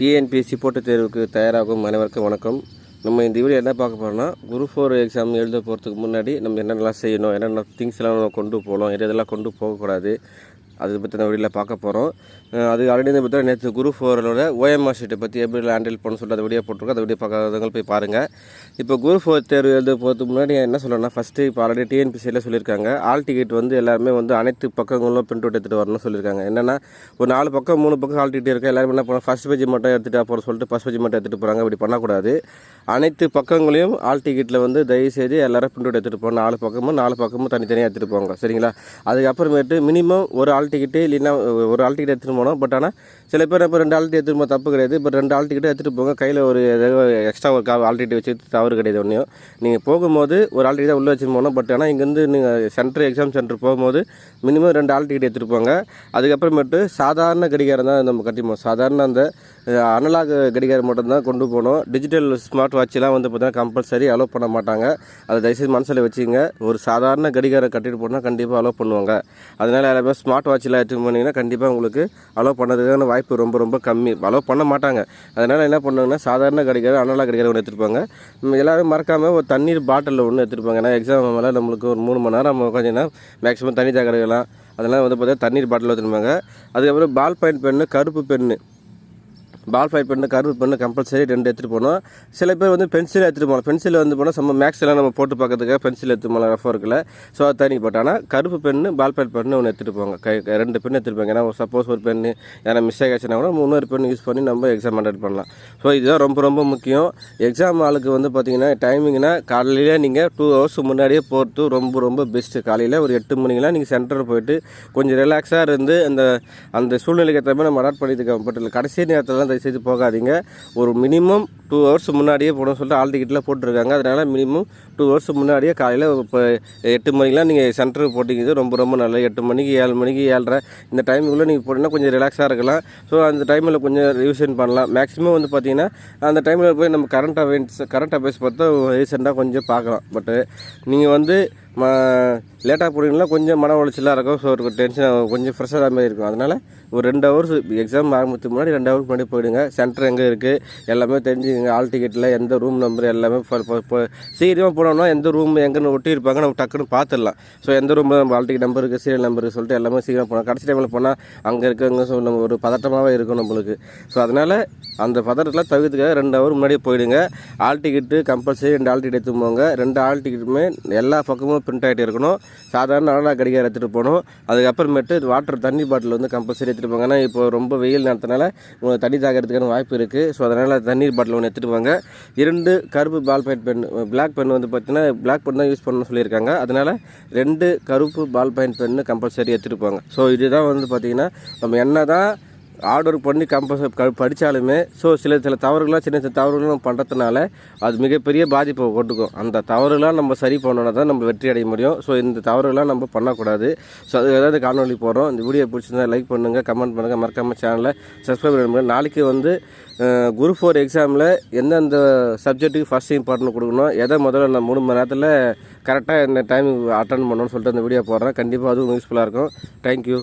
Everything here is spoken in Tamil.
டிஎன்பிஎஸ்சி போட்டித் தேர்வுக்கு தயாராகும் அனைவருக்கும் வணக்கம். நம்ம இந்த வீடியோ என்ன பார்க்க போகிறோம்னா, குரூப் 4 எக்ஸாம் எழுத போகிறதுக்கு முன்னாடி நம்ம என்னென்னலாம் செய்யணும், என்னென்ன திங்ஸ்லாம் நம்ம கொண்டு போகலாம், எதெல்லாம் கொண்டு போகக்கூடாது, அதை பற்றி நம்ம வீடியோவில் பார்க்க போகிறோம். அது ஆல்ரெடி பார்த்தா நேற்று குரூப் 4 ஓஎம்ஆர் ஷீட்டை பற்றி எப்படி ஹேண்டில் பண்ண சொல்லி அந்த வீடியோ போட்டிருக்கோம். அந்த வீடியோ பார்க்காதவங்க போய் பாருங்கள். இப்போ குரூப் 4 தேர்வு எழுத போகிறதுக்கு முன்னாடி என்ன சொல்லணும்னா, ஃபஸ்ட்டு இப்போ ஆல்ரெடி டிஎன்பிசியில் சொல்லியிருக்காங்க, ஆல் டிக்கெட் எல்லாருமே அனைத்து பக்கங்களும் பிரிண்ட் அவுட் எடுத்துகிட்டு வரணும்னு சொல்லியிருக்காங்க. என்னென்னா ஒரு 4 பக்கம் 3 பக்கம் ஆல் டிக்கெட் இருக்குது, எல்லாருமே என்ன பண்ண ஃபஸ்ட் பேஜ் மட்டும் எடுத்துகிட்டு போகிற சொல்லிட்டு ஃபஸ்ட் பேஜ் மட்டும் எடுத்துகிட்டு போகிறாங்க. இப்படி பண்ணக்கூடாது. அனைத்து பக்கங்களையும் ஆல் டிக்கெட்டில் தயவுசெய்து எல்லோரும் பிரிண்ட் அவுட் எடுத்துகிட்டு போகணும். 4 பக்கமும் தனித்தனியாக எடுத்துகிட்டு போங்க, சரிங்களா? அதுக்கப்புறமேட்டு மினிமம் ஒரு ஆல் டிக்கெட்டு இல்லைன்னா ஒரு ஆல் டிக்கெட் எடுத்துகிட்டு போனோம். பட் ஆனால் சில பேர் இப்போ 2 ஆல் டிக்கெட் எடுத்துகிட்டு போக தப்பு கிடையாது. பட் 2 ஆல் டிக்கெட்டு எடுத்துகிட்டு போங்க. கையில் ஒரு எக்ஸ்ட்ரா ஒரு ஆல் டிக்கெட் வச்சு தவறு கிடையாது. ஒன்றையும் நீங்கள் போகும்போது ஒரு ஆல் டிக்கெட் உள்ளே வச்சுட்டு போகணும். பட் ஆனால் இங்கேருந்து நீங்கள் எக்ஸாம் சென்டர் போகும்போது மினிமம் 2 ஆல் டிக்கெட் எடுத்துகிட்டு போங்க. அதுக்கப்புறமேட்டு சாதாரண கடிகாரம் தான் நம்ம கட்டிப்போம். சாதாரண அந்த அனலாக் கடிகாரம் மட்டும்தான் கொண்டு போகணும். டிஜிட்டல் ஸ்மார்ட் வாட்செலாம் பார்த்தீங்கன்னா கம்பல்சரி அலோவ் பண்ண மாட்டாங்க. அதை தயவுசெய்து மனசில் வச்சுங்க. ஒரு சாதாரண கடிகாரம் கட்டிட்டு போனால் கண்டிப்பாக அலோவ் பண்ணுவாங்க. அதனால் எல்லாமே ஸ்மார்ட் வாட்செலாம் எடுத்து போனீங்கன்னா கண்டிப்பாக உங்களுக்கு அலோவ் பண்ணதுக்கான வாய்ப்பு ரொம்ப கம்மி. அலோவ் பண்ண மாட்டாங்க. அதனால் என்ன பண்ணுவாங்கன்னா சாதாரண கடிகாரம் அனலாக் கடிகாரம் ஒன்று எடுத்துகிட்டு போங்க. எல்லோரும் மறக்காமல் ஒரு தண்ணீர் பாட்டிலில் ஒன்று எடுத்துகிட்டு போங்க. ஏன்னா எக்ஸாம் மேலே நம்மளுக்கு ஒரு 3 மணி நேரம் உட்காந்துன்னா மேக்ஸிமம் தண்ணி தகரலாம். அதெல்லாம் பார்த்தீங்கன்னா தண்ணீர் பாட்டில் எடுத்துகிட்டு போங்க. அதுக்கப்புறம் பால் பாயிண்ட் பென்னு, கருப்பு பென்னு, பால் பாயிண்ட் பெண்ணு, கருப்பு பெண்ணு கம்பல்சரி 2 எடுத்துகிட்டு போகணும். சில பேர் பென்சில் எடுத்துகிட்டு போகலாம். பென்சில் போனால் நம்ம மேக்ஸ்லாம் நம்ம போட்டு பார்க்கறதுக்காக பென்சில் எடுத்து போகலாம், ரஃபாக இருக்குல்ல. ஸோ அது தனி. பட் ஆனால் கருப்பு பெண்ணு, பால் பாயிண்ட் பெண்ணு ஒன்று எடுத்துகிட்டு போங்க. 2 பெண்ணு எடுத்துகிட்டு போங்க. ஏன்னா சப்போஸ் ஒரு பெண்ணு ஏன்னா மிஸ் ஆகிடுச்சுன்னா கூட 3 பெண்ணு யூஸ் பண்ணி நம்ம எக்ஸாம் அட்டெண்ட் பண்ணலாம். ஸோ இதுதான் ரொம்ப முக்கியம். எக்ஸாம் ஆளுக்கு பார்த்தீங்கன்னா டைமிங்னா காலையில் நீங்கள் 2 ஹவர்ஸ் முன்னாடியே போகிறது ரொம்ப பெஸ்ட்டு. காலையில் ஒரு 8 மணிக்கெலாம் நீங்கள் சென்டர் போயிட்டு கொஞ்சம் ரிலாக்ஸாக இருந்து அந்த சூழ்நிலைக்கு ஏற்ற மாதிரி நம்ம அடாப்ட் பண்ணிட்டு பட் கடைசி நேரத்தில் தயவுசெய்து போகாதீங்க. ஒரு மினிமம் 2 ஹவர்ஸ் முன்னாடியே போடணும்னு சொல்லிட்டு ஆல் டிக்கெட்டில் போட்டிருக்காங்க. அதனால் மினிமம் 2 ஹவர்ஸ் முன்னாடியே காலையில் இப்போ 8 மணிக்கெலாம் நீங்கள் சென்டருக்கு போட்டிங்கிறது ரொம்ப நல்லது. 8 மணிக்கு 7 மணிக்கு 7:30 இந்த டைமுக்குள்ளே நீங்கள் போட்டிங்கன்னா கொஞ்சம் ரிலாக்ஸாக இருக்கலாம். ஸோ அந்த டைமில் கொஞ்சம் ரிவிஷன் பண்ணலாம். மேக்ஸிமம் பார்த்தீங்கன்னா அந்த டைமில் போய் நம்ம கரண்ட் அஃபேர்ஸ் பார்த்தா ரீசெண்டாக கொஞ்சம் பார்க்கலாம். பட்டு நீங்கள் லேட்டாக போனீங்கன்னா கொஞ்சம் மன உளைச்சலாக இருக்கும். ஸோ ஒரு டென்ஷன் கொஞ்சம் ஃப்ரெஷ்ஷாக மாதிரி இருக்கும். அதனால் ஒரு 2 ஹவர்ஸ் எக்ஸாம் ஆரம்பத்துக்கு முன்னாடி 2 ஹவர்ஸ் முன்னாடி போயிடுங்க. சென்டர் எங்கே இருக்குது எல்லாமே தெரிஞ்சுக்கங்க. ஆல் டிக்கெட்டில் எந்த ரூம் நம்பர் எல்லாமே சீக்கிரமாக போனோம்னா எந்த ரூம் எங்கேன்னு ஒட்டியிருப்பாங்க நம்ம டக்குன்னு பார்த்துடலாம். ஸோ எந்த ரூமில் நம்ம ஆல் டிக்கெட் நம்பர் இருக்குது, சீரியல் நம்பருக்கு சொல்லிட்டு எல்லாமே சீக்கிரம் போனோம். கடைசி டைமில் போனால் அங்கே இருக்குங்க. ஸோ நம்ம ஒரு பதட்டமாகவே இருக்கும் நம்மளுக்கு. ஸோ அதனால் அந்த பதட்டத்தில் தவிர்த்துக்காக 2 ஹவர் முன்னாடியே போயிடுங்க. All ticket compulsory 2 all ticket எடுத்து போங்க. 2 ஆல் டிக்கெட்டுமே எல்லா பக்கமும் பிரிண்ட் ஆகிட்டு இருக்கணும். சாதாரண அனலாக் கடிகாரம் எடுத்துகிட்டு போகணும். அதுக்கப்புறமேட்டு தண்ணி பாட்டில் கம்பல்சரி எடுத்துகிட்டு போங்க. ஏன்னா இப்போ ரொம்ப வெயில் நேரத்தினால உங்களுக்கு தண்ணி தாக்கிறதுக்கான வாய்ப்பு இருக்குது. ஸோ அதனால் தண்ணீர் பாட்டில் ஒன்று எடுத்துகிட்டு போங்க. 2 கருப்பு ball point pen, black pen பார்த்தீங்கன்னா பிளாக் பென் தான் யூஸ் பண்ணணும்னு சொல்லியிருக்காங்க. அதனால் 2 கருப்பு பால் பாயிண்ட் பென்னு கம்பல்சரி எடுத்துகிட்டு போங்க. ஸோ இதுதான் பார்த்தீங்கன்னா நம்ம என்ன தான் ஹார்ட் ஒர்க் பண்ணி படித்தாலுமே சில தவறுகளாக சின்ன தவறுகளும் நம்ம பண்ணுறதுனால அது மிகப்பெரிய பாதிப்பை கொண்டுக்கும். அந்த தவறுலாம் நம்ம சரி பண்ணோன்னா தான் நம்ம வெற்றி அடைய முடியும். ஸோ இந்த தவறுகளாம் நம்ம பண்ணக்கூடாது. ஸோ அது ஏதாவது காணொலி போகிறோம். இந்த வீடியோ பிடிச்சிருந்தா லைக் பண்ணுங்கள், கமெண்ட் பண்ணுங்கள், மறக்காமல் சேனலை சப்ஸ்கிரைப் பண்ணுங்கள். நாளைக்கு குரூப் 4 எக்ஸாமில் எந்தெந்த சப்ஜெக்ட்டுக்கு ஃபஸ்ட் இம்பார்ட்டன்ட் கொடுக்கணும், எதை முதல்ல நான் 3 மணி நேரத்தில் கரெக்டாக இந்த டைம் அட்டன் பண்ணணும்னு சொல்லிட்டு அந்த வீடியோ போடுறேன். கண்டிப்பாக அதுவும் யூஸ்ஃபுல்லாக இருக்கும். தேங்க்யூ.